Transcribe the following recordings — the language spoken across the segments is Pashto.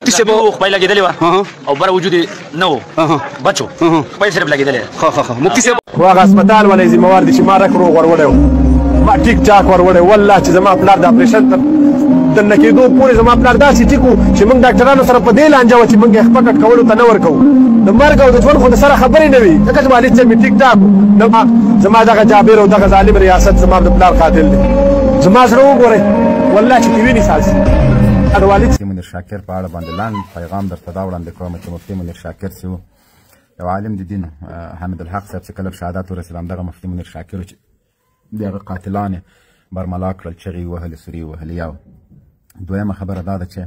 کیسه به خپل لګیدلې و او بر وجود نه و بچو خپل سره لګیدلې مو کیسه واغ هسپتال ولې زموار دي چې ما رکرو ورولې ما ټیک ټاک ورولې والله چې زما پلار د اپریشن د نکیدو پورې زما پلار داسې ټیکو چې موږ ډاکټرانو سره په دې لانجه و چې موږ یې خپکټ کولو ته نه ورکوو د مرګ او د ژوند خو د سره خبرې نه وي ځکه زما هېڅ مې ټیک ټاک زما دغه جابر او دغه ظالم ریاست زما د پلار قاتل دی زما زړه وګورئ والله چې ویني سازي منیر شاکر په اړه باندې لاندې پیغام درته دا وړاندې کوم چې مفتي منیر شاکر چې و یو عالم د دین حمید الحق صاحب چې کله په شهادت ورسېد همدغه مفتي منیر شاکر و چې د هغه قاتلان یې برملا کړل چغې یې وهلې سورې یې وهلې یو دویمه خبره دا ده چې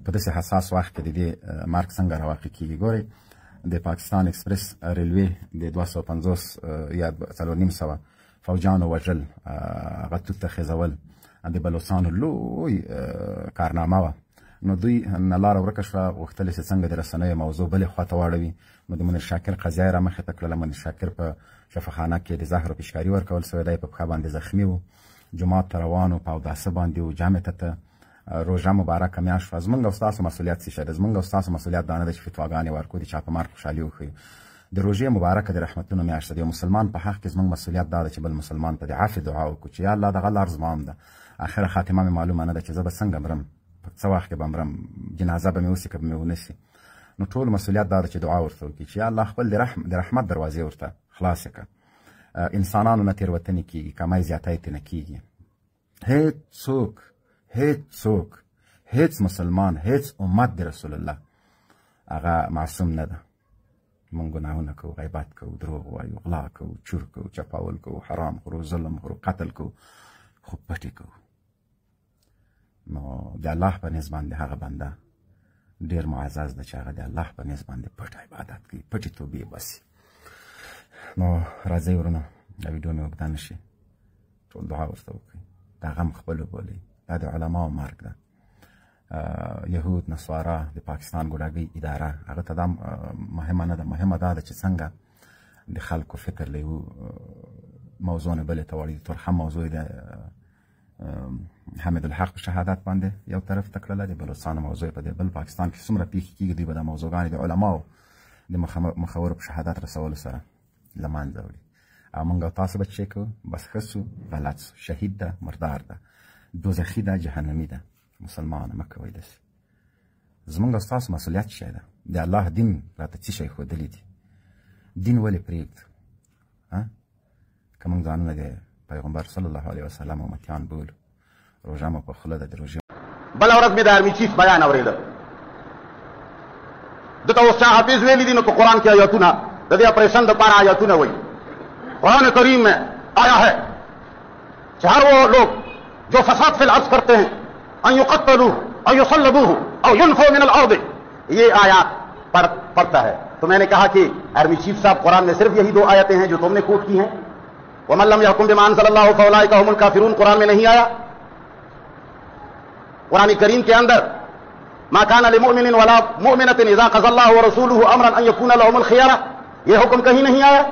په داسې حساس وخت کې د دې مرګ څنګه راواقع کېږي ګورئ د پاکستان اکسپرس ریلوې د 250 یا 450 فوجانو وژل هغه توت ته خېزول د بلوڅانو لوی کارنامه وه نو دوی نه لاره ورکه شوه غوښتل چې څنګه د رسنیو موضوع بلې خواته واړوي نو د منیر شاکر قضیه یې رامخې ته کړله منیر شاکر په شفاخانه کې د زهر او پیشکاري ورکول سوی دی په پښه باندې زخمي و جومات ته روان و په اوداسه باندې و جامع ته روژه مبارکه میاشت شوه زموږ او ستاسو مسؤلیت څه شی ده زموږ او ستاسو مسؤلیت دا نه ده چې فتواګانې ورکړو د چا په مرګ خوشحالي وښیو د روژې مبارکه د رحمتونو میاشت ده د یو مسلمان په حق کې زموږ مسؤلیت دا ده چې بل مسلمان ته د عفو دعا وکړو چې یا الله دغه لار زما هم ده اخره خاتمه مې معلومه نه ده چې زه به څنګه مرم په څه وخت کې به مرم جنازه به مې وسي که به مې ونه سي نو ټول مسؤلیت دا ده چې دعا ورته وکړي چې یا الله خپل د رحمت دروازې ورته خلاصې کړه انسانانو نه تېروتنې کېږي کمی زیاتی ترې نه کېږي هېڅ هیڅ مسلمان هیڅ امت د رسول الله هغه معصوم نه ده مونږ ګناهونه کوو غیبت کوو دروغ وایو غلا کوو چور کوو چپاول کوو حرام خورو ظلم خورو قتل کوو خو پټې کوو نو د الله په نزد باندې هغه بنده ډېر معزز ده چې هغه د الله په نزد باندې پټ عبادت کوي پټې توبې باسي نو راځئ ورونو دا ویډیو مې اوږده نه شي ټول دعا ورته وکړئ دا غم خپل وبولئ دا د علماو مرګ ده یهود نصوارا د پاکستان ګوډاګۍ اداره هغه ته دا مهمه نه ده مهمه دا ده چې څنګه د خلکو فکر له یو موضوع نه بلې ته واړوي د تورخم موضوع د حمید الحق په شهادت باندې یو طرف ته کړله د بلوڅانو موضوع په دې بل پاکستان کې څومره پیښې کېږي دوی به دا موضوعګانې د علماو د مخورو په شهادت رسولو سره له منځه وړي او موږ او تاسو به چې کوو بس ښه سو غلط سو شهید ده مردار ده دوزخي ده جهنمي ده مسلمان مه کوئ داسې زموږ او ستاسو مسؤلیت شی ده د الله دین راته څه شی ښودلی دي دین ولې پرېږدو که موږ ځانونه د پیغمبر صلی الله علیه وسلم امتیان بولو روژه مو په خوله ده د روژې بله ورځ مې د آرمي چیف بیان اورېده دته اوس چا حافظ ویلي دي نو په قرآن کې آیاتونه د دې اپریشن دپاره آیاتونه وایي قرآن کریم میں آیا ہے کہ ہر وہ لوگ جو فساد فی الارض کرتے ہیں ان یقتلوا او یصلبوا او ينفوا من الارض یہ آیات پڑھتا ہے تو میں نے کہا کہ آرمی چیف صاحب قرآن میں صرف یہی 2 آیتیں ہیں جو تم نے کوٹ کی ہیں ومن لم يحكم بما انزل الله فاولئك هم الكافرون قرآن میں نہیں آیا قرآن کریم کے اندر ما كان لمؤمن ولا مؤمنة اذا قضى الله ورسوله امرا ان يكون لهم الخيارة یہ حکم کہیں نہیں آیا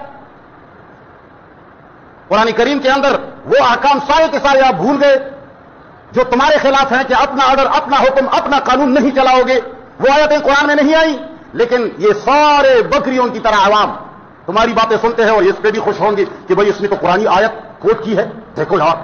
قرآن کریم کے اندر وہ احکام سارے کے سارے آپ بھول گئے جو تمہارے خلاف ہیں کہ اپنا آرڈر اپنا حکم اپنا قانون نہیں چلاؤ گے وہ آیتیں قرآن میں نہیں آئی لیکن یہ سارے بکریوں کی طرح عوام تمہاری باتیں سنتے ہیں اور اس پہ بھی خوش ہوں گے کہ بھائی اس نے تو قرآنی آیت کوٹ کی ہے دیکھو یار